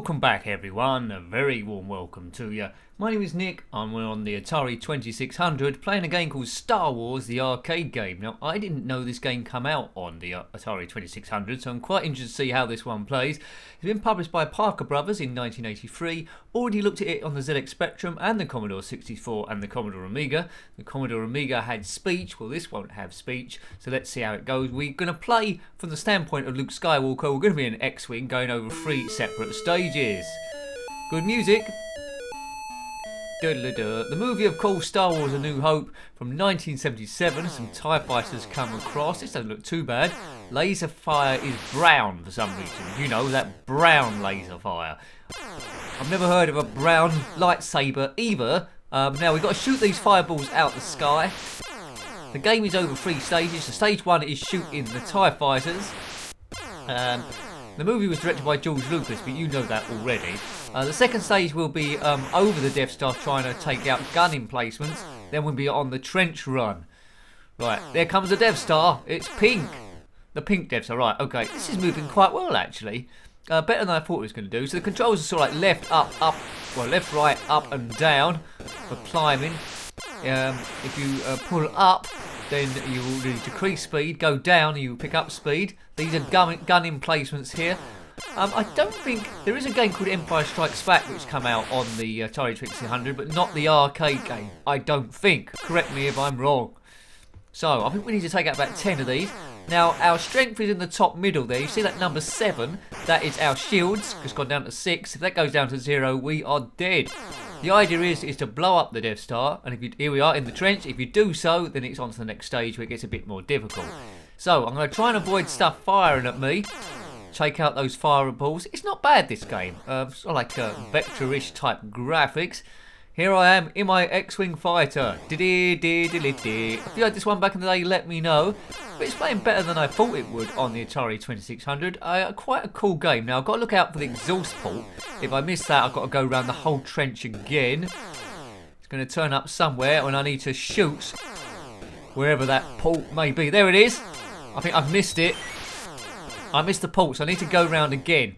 Welcome back everyone, a very warm welcome to you. My name is Nick, I'm on the Atari 2600 playing a game called Star Wars, the arcade game. Now I didn't know this game come out on the Atari 2600, so I'm quite interested to see how this one plays. It's been published by Parker Brothers in 1983, already looked at it on the ZX Spectrum and the Commodore 64 and the Commodore Amiga. The Commodore Amiga had speech, well this won't have speech, so let's see how it goes. We're going to play from the standpoint of Luke Skywalker. We're going to be in X-Wing going over 3 separate stages. Good music. The movie, of course, Star Wars A New Hope from 1977. Some TIE fighters come across. This doesn't look too bad. Laser fire is brown for some reason. You know, that brown laser fire. I've never heard of a brown lightsaber either. Now, we've got to shoot these fireballs out the sky. The game is over 3 stages. So stage 1 is shooting the TIE fighters. The movie was directed by George Lucas, but you know that already. The second stage will be over the Death Star trying to take out gun emplacements. Then we'll be on the trench run. Right, there comes the Death Star. It's pink. The pink Death Star. Right, okay. This is moving quite well, actually. Better than I thought it was going to do. So the controls are sort of like left, up, well, left, right, up and down for climbing. If you pull up, then you will decrease speed. Go down, you pick up speed. These are gun emplacements here. I don't think there is a game called Empire Strikes Back which come out on the Atari 2600, but not the arcade game. I don't think. Correct me if I'm wrong. So I think we need to take out about 10 of these. Now our strength is in the top middle there. You see that number 7? That is our shields. It's gone down to 6. If that goes down to 0, we are dead. The idea is to blow up the Death Star, and here we are in the trench. If you do so, then it's on to the next stage where it gets a bit more difficult. So I'm going to try and avoid stuff firing at me. Take out those fireballs. It's not bad, this game. Sort of like vector-ish type graphics. Here I am in my X-Wing fighter. If you had this one back in the day, let me know. But it's playing better than I thought it would on the Atari 2600. Quite a cool game. Now, I've got to look out for the exhaust port. If I miss that, I've got to go around the whole trench again. It's going to turn up somewhere when I need to shoot wherever that port may be. There it is. I think I've missed it. I missed the port, so I need to go round again.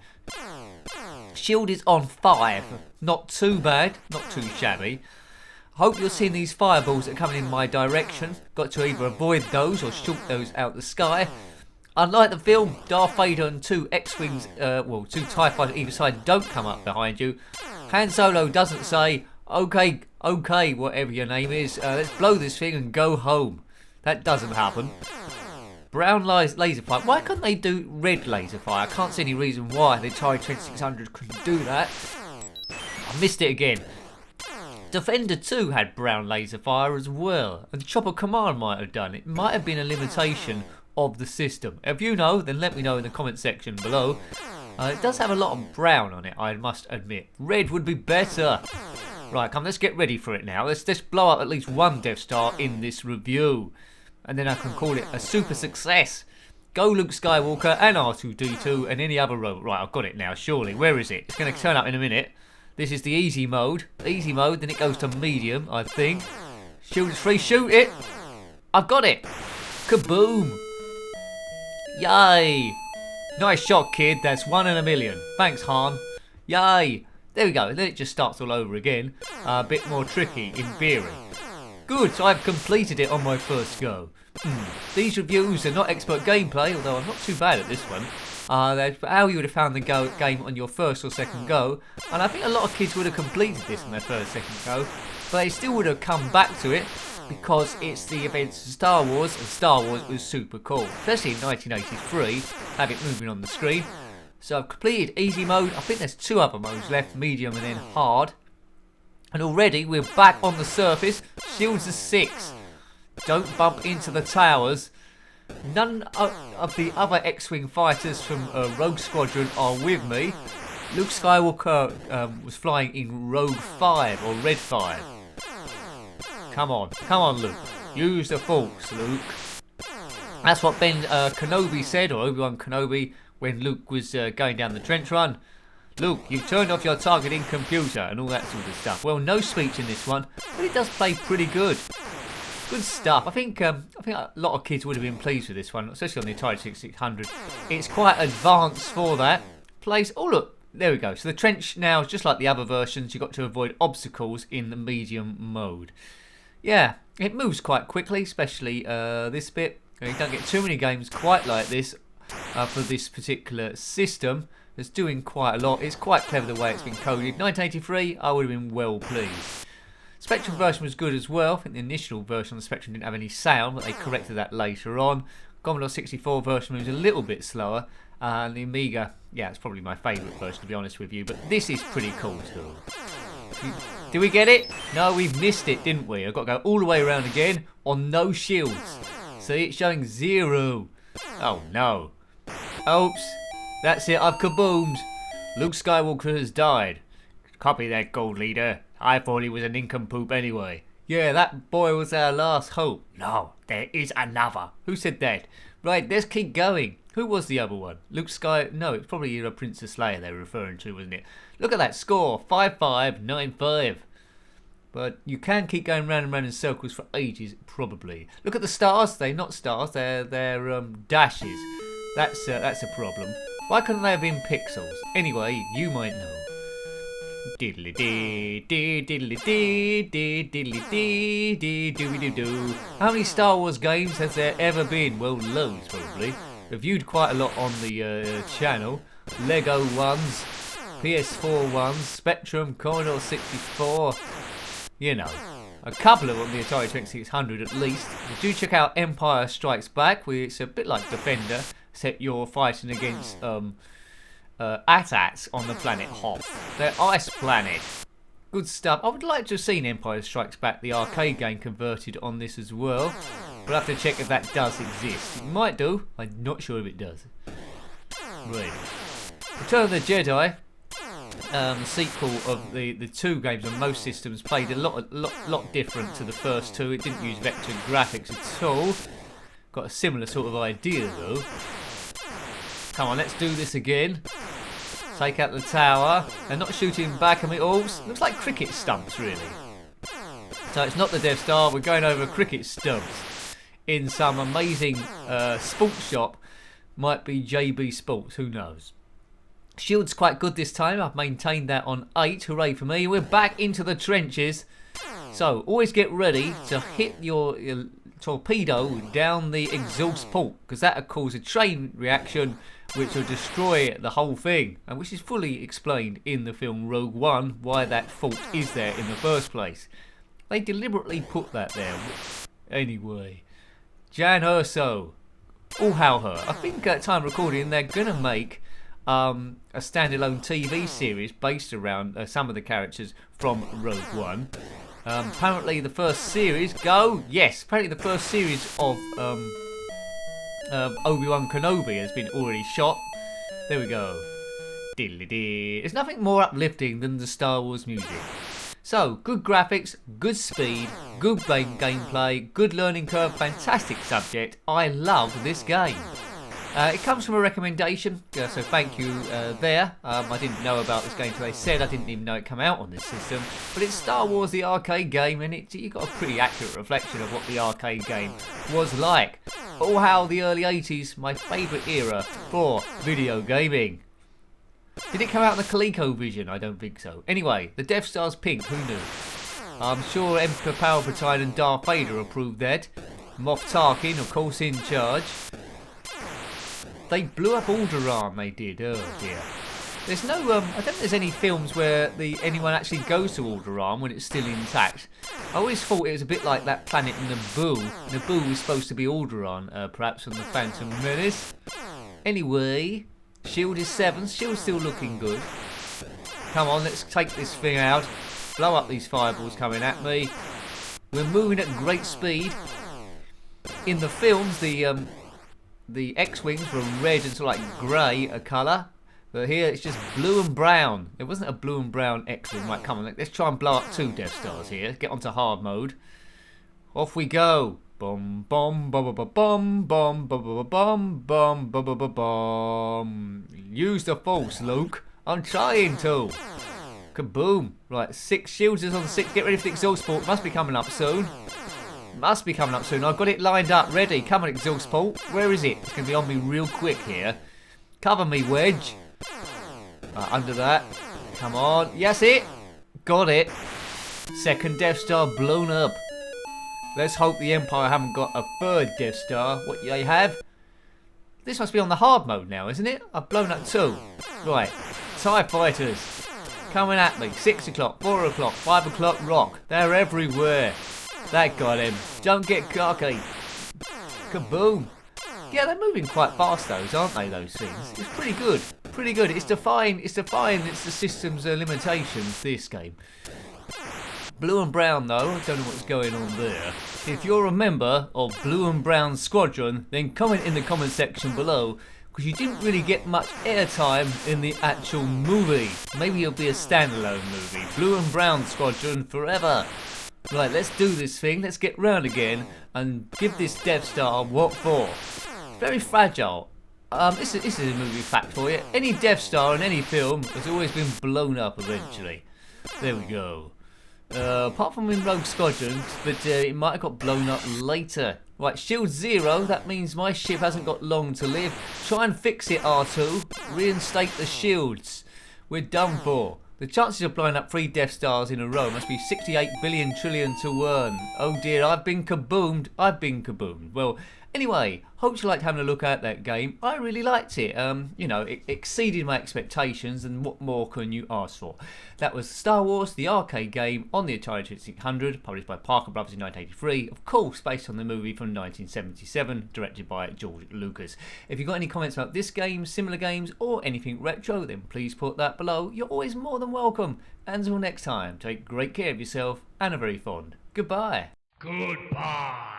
Shield is on 5. Not too bad, not too shabby. Hope you're seeing these fireballs that are coming in my direction. Got to either avoid those or shoot those out the sky. Unlike the film, Darth Vader and 2 X-Wings, 2 TIE fighters either side don't come up behind you. Han Solo doesn't say, okay, whatever your name is, let's blow this thing and go home. That doesn't happen. Brown laser fire. Why couldn't they do red laser fire? I can't see any reason why the Atari 2600 couldn't do that. I missed it again. Defender 2 had brown laser fire as well. And Chopper Command might have done. It might have been a limitation of the system. If you know, then let me know in the comment section below. It does have a lot of brown on it, I must admit. Red would be better. Right, come, let's get ready for it now. Let's just blow up at least one Death Star in this review. And then I can call it a super success. Go Luke Skywalker and R2-D2 and any other robot. Right, I've got it now, surely. Where is it? It's going to turn up in a minute. This is the easy mode. Easy mode, then it goes to medium, I think. Shield is free, shoot it. I've got it. Kaboom. Yay. Nice shot, kid. That's 1 in a million. Thanks, Han. Yay. There we go. Then it just starts all over again. A bit more tricky, in theory. Good, so I've completed it on my first go. These reviews are not expert gameplay, although I'm not too bad at this one. That's how you would have found the game on your first or second go. And I think a lot of kids would have completed this on their first, second go. But they still would have come back to it because it's the events of Star Wars, and Star Wars was super cool. Especially in 1983, have it moving on the screen. So I've completed easy mode. I think there's 2 other modes left, medium and then hard. And already we're back on the surface. Shields are 6. Don't bump into the towers. None of the other X-Wing fighters from Rogue Squadron are with me. Luke Skywalker was flying in Rogue 5 or Red 5. Come on Luke. Use the Force, Luke. That's what Ben Kenobi said, or Obi-Wan Kenobi, when Luke was going down the trench run. Luke, you've turned off your targeting computer and all that sort of stuff. Well, no speech in this one, but it does play pretty good. Good stuff. I think a lot of kids would have been pleased with this one, especially on the Atari 2600. It's quite advanced for that. Plays, oh look, There we go. So the trench now is just like the other versions. You've got to avoid obstacles in the medium mode. Yeah, it moves quite quickly, especially this bit. You don't get too many games quite like this for this particular system. It's doing quite a lot. It's quite clever the way it's been coded. 1983, I would have been well pleased. Spectrum version was good as well. I think the initial version of the Spectrum didn't have any sound, but they corrected that later on. Commodore 64 version was a little bit slower. And the Amiga, yeah, it's probably my favourite version to be honest with you, but this is pretty cool too. Did we get it? No, we've missed it, didn't we? I've got to go all the way around again on no shields. See, it's showing 0. Oh no. Oops. That's it, I've kaboomed. Luke Skywalker has died. Copy that, Gold Leader. I thought he was a nincompoop anyway. Yeah, that boy was our last hope. No, there is another. Who said that? Right, let's keep going. Who was the other one? Luke Sky... No, it's probably Princess Leia they were referring to, wasn't it? Look at that score. 5595. But you can keep going round and round in circles for ages, probably. Look at the stars. They're not stars. They're dashes. That's a problem. Why couldn't they have been pixels? Anyway, you might know. Diddly dee dee diddly dee dee diddly dee dee doobie doo doo. How many Star Wars games has there ever been? Well, loads probably. Reviewed quite a lot on the channel. Lego ones, PS4 ones, Spectrum, Commodore 64. You know, a couple of them, the Atari 2600 at least. Do check out Empire Strikes Back, where it's a bit like Defender, except you're fighting against AT-ATs on the planet Hoth. They're ice planet. Good stuff. I would like to have seen Empire Strikes Back, the arcade game, converted on this as well. We'll have to check if that does exist. It might do. I'm not sure if it does. Right. Return of the Jedi, sequel of the two games on most systems, played a lot different to the first two. It didn't use vector graphics at all. Got a similar sort of idea though. Come on, let's do this again. Take out the tower. They're not shooting back at me. Oh, looks like cricket stumps really. So it's not the Death Star. We're going over cricket stumps in some amazing sports shop. Might be JB Sports, who knows. Shield's quite good this time. I've maintained that on 8. Hooray for me. We're back into the trenches. So always get ready to hit your torpedo down the exhaust port, because that will cause a chain reaction which will destroy the whole thing, and which is fully explained in the film Rogue One, why that fault is there in the first place. They deliberately put that there. Anyway, Jan Urso, all hail her. I think at time recording they're going to make a standalone TV series based around some of the characters from Rogue One. Apparently the first series, apparently the first series of Obi-Wan Kenobi has been already shot. There we go. Diddly-dee. There's nothing more uplifting than the Star Wars music. So, good graphics, good speed, good gameplay, good learning curve, fantastic subject. I love this game. It comes from a recommendation, so thank you there. I didn't know about this game until they said. I didn't even know it came out on this system. But it's Star Wars the arcade game, and you got a pretty accurate reflection of what the arcade game was like. All hail the early 80s, my favourite era for video gaming. Did it come out on the ColecoVision? I don't think so. Anyway, the Death Star's pink, who knew? I'm sure Emperor Palpatine and Darth Vader approved that. Moff Tarkin, of course, in charge. They blew up Alderaan, they did. Oh dear. There's no, I don't think there's any films where anyone actually goes to Alderaan when it's still intact. I always thought it was a bit like that planet Naboo. Naboo was supposed to be Alderaan, perhaps from the Phantom Menace. Anyway, shield is 7. Shield's still looking good. Come on, let's take this thing out. Blow up these fireballs coming at me. We're moving at great speed. In the films, the X-Wings were red and sort of like grey a colour. But here it's just blue and brown. It wasn't a blue and brown X-Wing. Right, come on, let's try and blow up 2 Death Stars here. Get onto hard mode. Off we go. Bum bum bum bum bum bum bum bum bum bum bum bum. Use the force, Luke. I'm trying to. Kaboom. Right, 6 shields is on 6. Get ready for the exhaust port. Must be coming up soon. Must be coming up soon. I've got it lined up, ready. Come on, exhaust port. Where is it? It's going to be on me real quick here. Cover me, Wedge. Right, under that. Come on. Yes, it. Got it. Second Death Star blown up. Let's hope the Empire haven't got a third Death Star. What they have? This must be on the hard mode now, isn't it? I've blown up 2. Right. TIE fighters. Coming at me. 6 o'clock, 4 o'clock, 5 o'clock rock. They're everywhere. That got him. Don't get cocky. Kaboom. Yeah, they're moving quite fast, those, aren't they, those things? It's pretty good. Pretty good. It's the system's limitations, this game. Blue and brown, though, I don't know what's going on there. If you're a member of Blue and Brown Squadron, then comment in the comment section below, because you didn't really get much airtime in the actual movie. Maybe it'll be a standalone movie. Blue and Brown Squadron forever. Right, let's do this thing. Let's get round again and give this Death Star what for. Very fragile. This is a movie fact for you. Any Death Star in any film has always been blown up eventually. There we go. Apart from in Rogue Squadrons, but it might have got blown up later. Right, shield 0, that means my ship hasn't got long to live. Try and fix it, R2. Reinstate the shields. We're done for. The chances of blowing up 3 Death Stars in a row must be 68 billion trillion to 1. Oh dear, I've been kaboomed. Well, anyway, hope you liked having a look at that game. I really liked it. You know, it exceeded my expectations, and what more can you ask for? That was Star Wars, the arcade game on the Atari 2600, published by Parker Brothers in 1983. Of course, based on the movie from 1977, directed by George Lucas. If you've got any comments about this game, similar games, or anything retro, then please put that below. You're always more than welcome. Until next time, take great care of yourself, and a very fond goodbye. Goodbye.